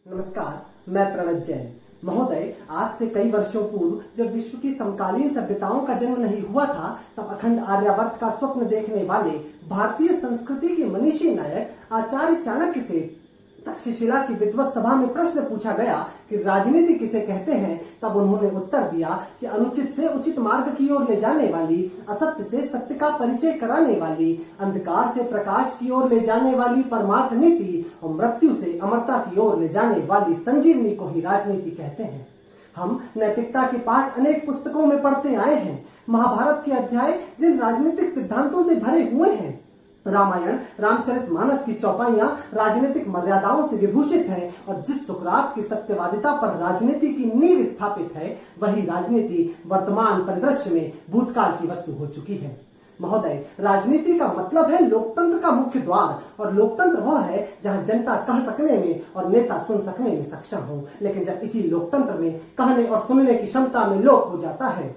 नमस्कार, मैं प्रणव जैन। महोदय, आज से कई वर्षों पूर्व जब विश्व की समकालीन सभ्यताओं का जन्म नहीं हुआ था, तब अखंड आर्यावर्त का स्वप्न देखने वाले भारतीय संस्कृति के मनीषी नायक आचार्य चाणक्य से तक्षशिला की विद्वत सभा में प्रश्न पूछा गया कि राजनीति किसे कहते हैं। तब उन्होंने उत्तर दिया कि अनुचित से उचित मार्ग की ओर ले जाने वाली, असत्य से सत्य का परिचय कराने वाली, अंधकार से प्रकाश की ओर ले जाने वाली परमार्थ नीति और मृत्यु से अमरता की ओर ले जाने वाली संजीवनी को ही राजनीति कहते हैं। हम नैतिकता के पाठ अनेक पुस्तकों में पढ़ते आए हैं। महाभारत के अध्याय जिन राजनीतिक सिद्धांतों से भरे हुए हैं, रामायण, रामचरितमानस की चौपाइयां राजनीतिक मर्यादाओं से विभूषित हैं और जिस सुकरात की सत्यवादिता पर राजनीति की नींव स्थापित है, वही राजनीति वर्तमान परिदृश्य में भूतकाल की वस्तु हो चुकी है। महोदय, राजनीति का मतलब है लोकतंत्र का मुख्य द्वार, और लोकतंत्र वह है जहां जनता कह सकने में और नेता सुन सकने में सक्षम हो। लेकिन जब इसी लोकतंत्र में कहने और सुनने की क्षमता में लोप हो जाता है,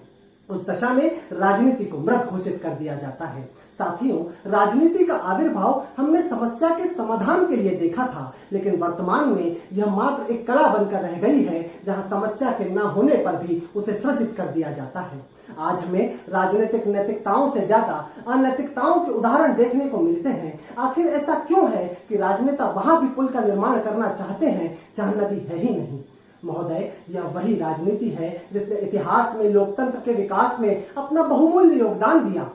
उस दशा में राजनीति को मृत घोषित कर दिया जाता है। साथियों, राजनीति का आविर्भाव हमने समस्या के समाधान के लिए देखा था, लेकिन वर्तमान में यह मात्र एक कला बनकर रह गई है, जहां समस्या के न होने पर भी उसे सृजित कर दिया जाता है। आज हमें राजनीतिक नैतिकताओं से ज्यादा अनैतिकताओं के उदाहरण देखने को मिलते हैं। आखिर ऐसा क्यों है कि राजनेता वहां भी पुल का निर्माण करना चाहते हैं जहां नदी है ही नहीं। महोदय, यह वही राजनीति है जिसने इतिहास में लोकतंत्र के विकास में अपना बहुमूल्य योगदान दिया।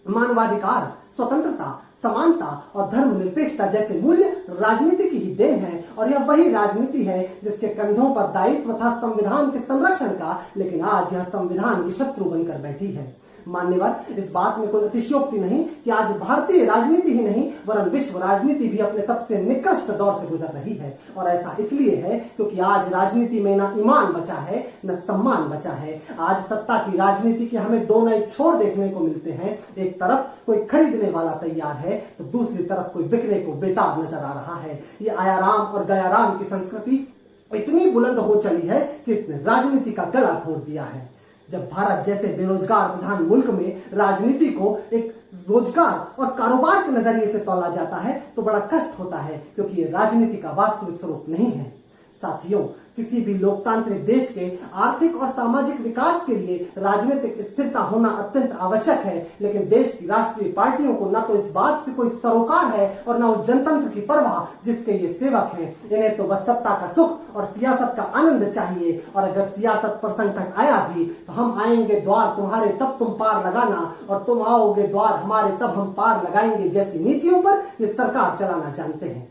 मानवाधिकार, स्वतंत्रता, समानता और धर्मनिरपेक्षता जैसे मूल्य राजनीति की ही देन है, और यह वही राजनीति है जिसके कंधों पर दायित्व था संविधान के संरक्षण का, लेकिन आज यह संविधान की शत्रु बनकर बैठी है। मान्यवर, इस बात में कोई अतिशयोक्ति नहीं कि आज भारतीय राजनीति ही नहीं वरन विश्व राजनीति भी अपने सबसे निकृष्ट दौर से गुजर रही है। और ऐसा इसलिए है क्योंकि आज राजनीति में न ईमान बचा है न सम्मान बचा है। आज सत्ता की राजनीति के हमें दो नए छोर देखने को मिलते हैं। एक तरफ कोई खरीदने वाला तैयार है, तो दूसरी तरफ कोई बिकने को बेताब नजर आ रहा है। ये आयाराम और गयाराम की संस्कृति इतनी बुलंद हो चली है कि इसने राजनीति का गला घोंट दिया है। जब भारत जैसे बेरोजगार प्रधान मुल्क में राजनीति को एक रोजगार और कारोबार के नजरिए से तौला जाता है, तो बड़ा कष्ट होता है, क्योंकि ये राजनीति का वास्तविक स्वरूप नहीं है। साथियों, किसी भी लोकतांत्रिक देश के आर्थिक और सामाजिक विकास के लिए राजनीतिक स्थिरता होना अत्यंत आवश्यक है, लेकिन देश की राष्ट्रीय पार्टियों को न तो इस बात से कोई सरोकार है और न उस जनतंत्र की परवाह जिसके ये सेवक हैं। इन्हें तो बस सत्ता का सुख और सियासत का आनंद चाहिए, और अगर सियासत पर संकट आया भी तो हम आएंगे द्वार तुम्हारे तब तुम पार लगाना, और तुम आओगे द्वार हमारे तब हम पार लगाएंगे जैसी नीतियों पर ये सरकार चलाना जानते हैं।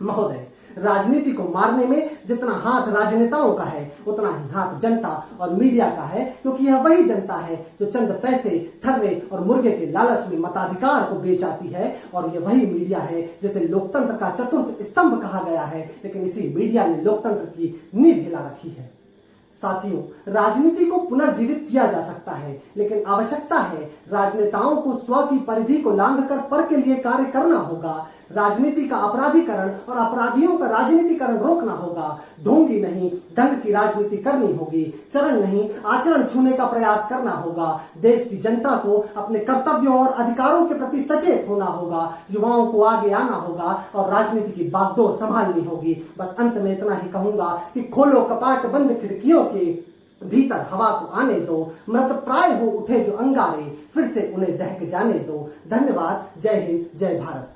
महोदय, राजनीति को मारने में जितना हाथ राजनेताओं का है, उतना ही हाथ जनता और मीडिया का है, क्योंकि यह वही जनता है जो चंद पैसे, ठर्रे और मुर्गे के लालच में मताधिकार को बेच आती है, और यह वही मीडिया है जिसे लोकतंत्र का चतुर्थ स्तंभ कहा गया है, लेकिन इसी मीडिया ने लोकतंत्र की नींव हिला रखी है। साथियों, राजनीति को पुनर्जीवित किया जा सकता है, लेकिन आवश्यकता है राजनेताओं को स्व की परिधि को लांघकर पर के लिए कार्य करना होगा। राजनीति का अपराधीकरण और अपराधियों का राजनीतिकरण रोकना होगा। ढोंगी नहीं, ढंग की राजनीति करनी होगी। चरण नहीं, आचरण छूने का प्रयास करना होगा। देश की जनता को अपने कर्तव्यों और अधिकारों के प्रति सचेत होना होगा। युवाओं को आगे आना होगा और राजनीति की बागडोर संभालनी होगी। बस अंत में इतना ही कहूंगा कि खोलो कपाट बंद खिड़कियों के, भीतर हवा को आने दो। मृत प्राय हो उठे जो अंगारे, फिर से उन्हें दहक जाने दो। धन्यवाद। जय हिंद, जय भारत।